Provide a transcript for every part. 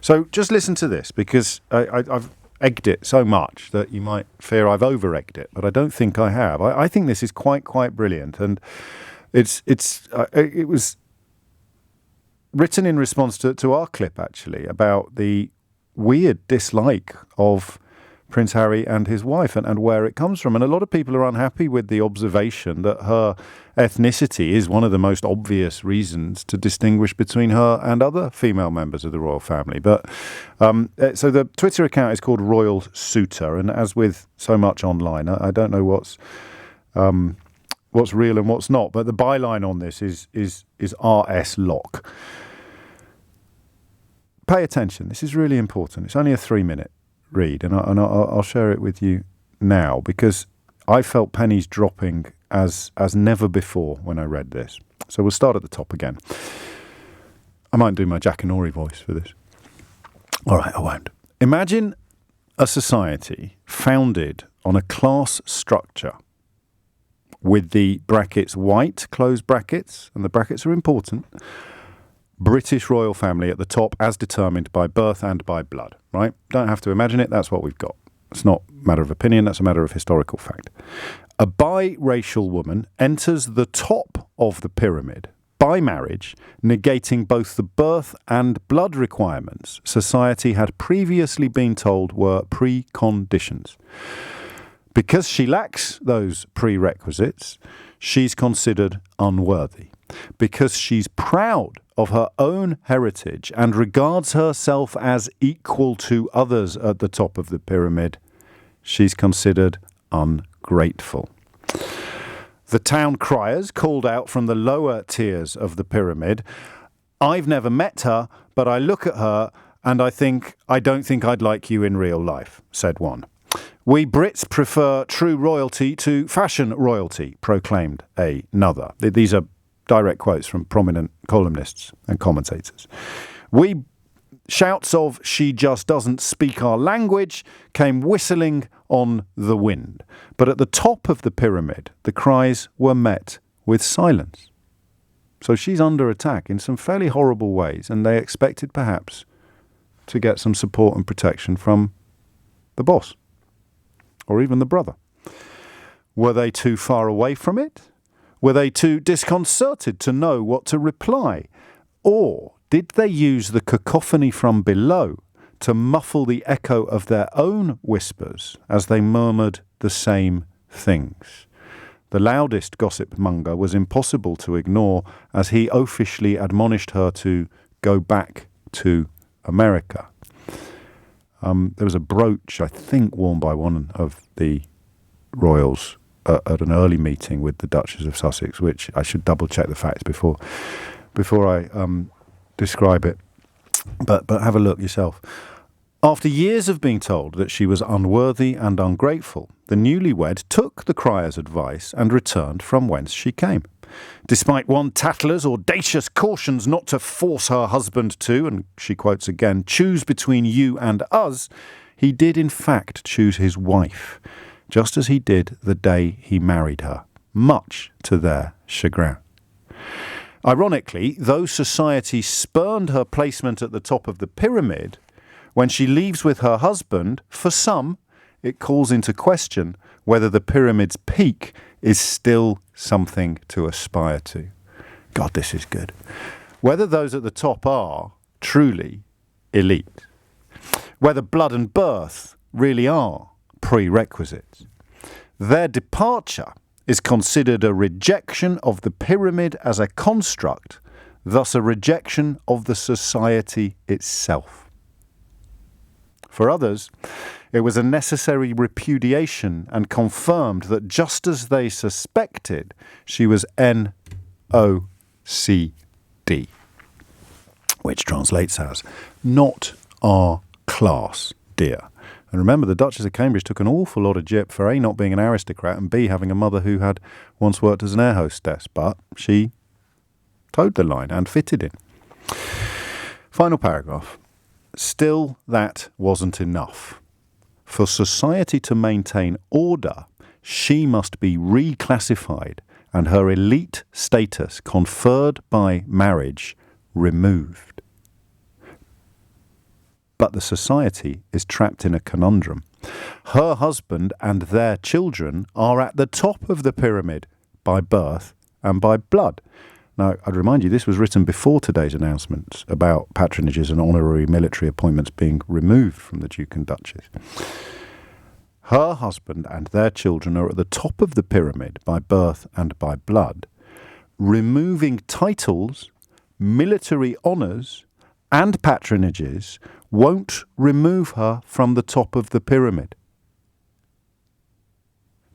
So just listen to this, because I've egged it so much that you might fear I've over-egged it, but I don't think I have. I think this is quite brilliant, and it was written in response to our clip, actually, about the weird dislike of Prince Harry and his wife and where it comes from. And a lot of people are unhappy with the observation that her ethnicity is one of the most obvious reasons to distinguish between her and other female members of the royal family. But so the Twitter account is called Royal Suitor, and as with so much online, I don't know what's real and what's not, but the byline on this is RS Lock. Pay attention. This is really important. It's only a 3-minute read, and I'll share it with you now, because I felt pennies dropping as never before when I read this. So we'll start at the top again. I might do my Jackanory voice for this. All right, I won't. Imagine a society founded on a class structure with the brackets white, close brackets, and the brackets are important, British royal family at the top as determined by birth and by blood, right? Don't have to imagine it, that's what we've got. It's not a matter of opinion, that's a matter of historical fact. A biracial woman enters the top of the pyramid by marriage, negating both the birth and blood requirements society had previously been told were preconditions. Because she lacks those prerequisites, she's considered unworthy. Because she's proud of her own heritage and regards herself as equal to others at the top of the pyramid, she's considered ungrateful. The town criers called out from the lower tiers of the pyramid, "I've never met her, but I look at her and I don't think I'd like you in real life," said one. "We Brits prefer true royalty to fashion royalty," proclaimed another. These are direct quotes from prominent columnists and commentators. Shouts of "she just doesn't speak our language" came whistling on the wind. But at the top of the pyramid, the cries were met with silence. So she's under attack in some fairly horrible ways, and they expected perhaps to get some support and protection from the boss, or even the brother. Were they too far away from it? Were they too disconcerted to know what to reply? Or did they use the cacophony from below to muffle the echo of their own whispers as they murmured the same things? The loudest gossip monger was impossible to ignore as he oafishly admonished her to go back to America. There was a brooch, I think, worn by one of the royals at an early meeting with the Duchess of Sussex, which I should double check the facts before I describe it. But have a look yourself. After years of being told that she was unworthy and ungrateful, the newlywed took the crier's advice and returned from whence she came. Despite one tattler's audacious cautions not to force her husband to, and she quotes again, "choose between you and us," he did in fact choose his wife, just as he did the day he married her, much to their chagrin. Ironically, though society spurned her placement at the top of the pyramid, when she leaves with her husband, for some, it calls into question whether the pyramid's peak is still something to aspire to. God, this is good. Whether those at the top are truly elite. Whether blood and birth really are prerequisites. Their departure is considered a rejection of the pyramid as a construct, thus a rejection of the society itself. For others, it was a necessary repudiation and confirmed that just as they suspected, she was NOCD, which translates as not our class, dear. And remember, the Duchess of Cambridge took an awful lot of jip for A, not being an aristocrat, and B, having a mother who had once worked as an air hostess, but she towed the line and fitted in. Final paragraph. Still, that wasn't enough. For society to maintain order, she must be reclassified and her elite status conferred by marriage removed. But the society is trapped in a conundrum. Her husband and their children are at the top of the pyramid by birth and by blood. Now, I'd remind you, this was written before today's announcements about patronages and honorary military appointments being removed from the Duke and Duchess. Her husband and their children are at the top of the pyramid by birth and by blood. Removing titles, military honours, and patronages won't remove her from the top of the pyramid.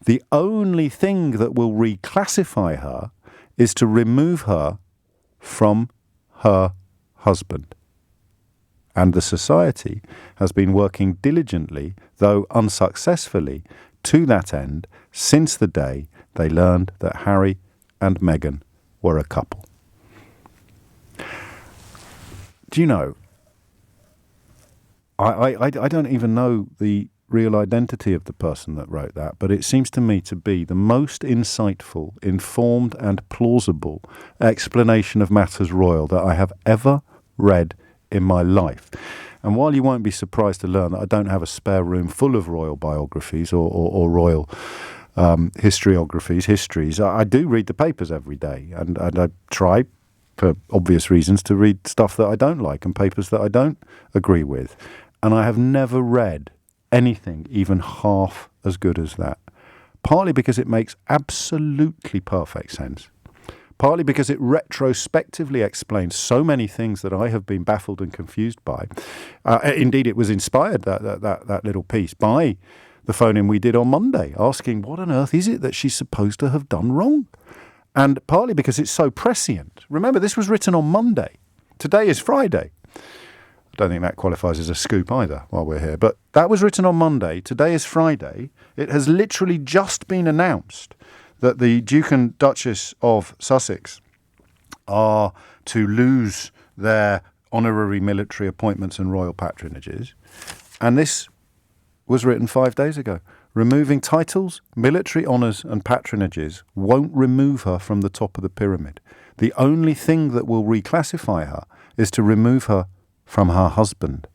The only thing that will reclassify her is to remove her from her husband. And the society has been working diligently, though unsuccessfully, to that end since the day they learned that Harry and Meghan were a couple. Do you know, I don't even know the real identity of the person that wrote that, but it seems to me to be the most insightful, informed and plausible explanation of matters royal that I have ever read in my life. And while you won't be surprised to learn that I don't have a spare room full of royal biographies or royal histories, I do read the papers every day, and I try, for obvious reasons, to read stuff that I don't like and papers that I don't agree with. And I have never read anything even half as good as that. Partly because it makes absolutely perfect sense. Partly because it retrospectively explains so many things that I have been baffled and confused by. Indeed, it was inspired, that little piece, by the phone-in we did on Monday, asking what on earth is it that she's supposed to have done wrong? And partly because it's so prescient. Remember, this was written on Monday. Today is Friday. I don't think that qualifies as a scoop either while we're here. But that was written on Monday. Today is Friday. It has literally just been announced that the Duke and Duchess of Sussex are to lose their honorary military appointments and royal patronages. And this was written 5 days ago. Removing titles, military honours and patronages won't remove her from the top of the pyramid. The only thing that will reclassify her is to remove her from her husband.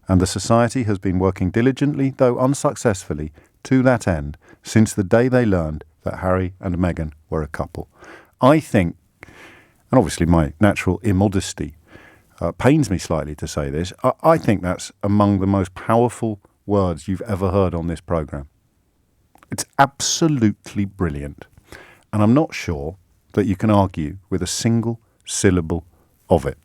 And the society has been working diligently, though unsuccessfully, to that end since the day they learned that Harry and Meghan were a couple. I think, and obviously my natural immodesty pains me slightly to say this, I think that's among the most powerful words you've ever heard on this programme. It's absolutely brilliant. And I'm not sure that you can argue with a single syllable of it.